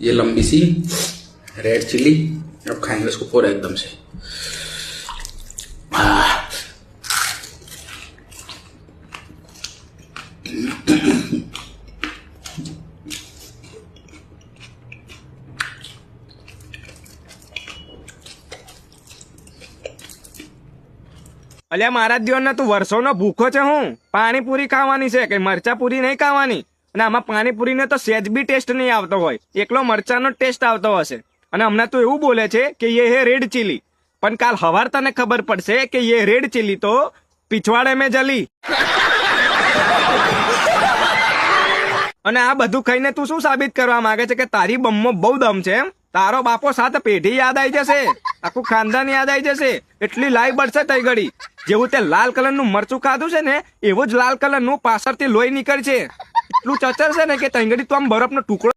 ये लंबी सी red chilli, अब खाएंगे इसको पूरा एकदम से। અલ્યા મારા જીવનનો તું વર્ષોનો ભૂખો છે હું પાણીપુરી ખાવાની છે કે મરચાપુરી નહીં ખાવાની અને આમાં પાણીપુરીને તો સેજ બી ટેસ્ટ નહીં આવતો હોય એકલો મરચાનો ટેસ્ટ આવતો હશે અને હમણાં તું એવું બોલે છે કે ये है रेड चिली પણ કાલ હવાર તને ખબર પડશે કે ये रेड चिली તો पिछवाड़े में जली અને આ બધું ખાઈને તું શું સાબિત કરવા માંગે છે કે તારી બમમાં બહુ દમ છે એમ તારો બાપો સાત પેઢી યાદ આવી જશે આખું ખાનદાન યાદ આવી જશે એટલી લાઈ બળશે તઈ ઘડી જેવું તે લાલ કલરનું મરચું ખાધું છે ને એવું જ લાલ કલરનું પાછળથી લોહી નીકળશે એટલું ચચર છે ને કે તઈ ઘડી તું આમ બરફનો ટુકડો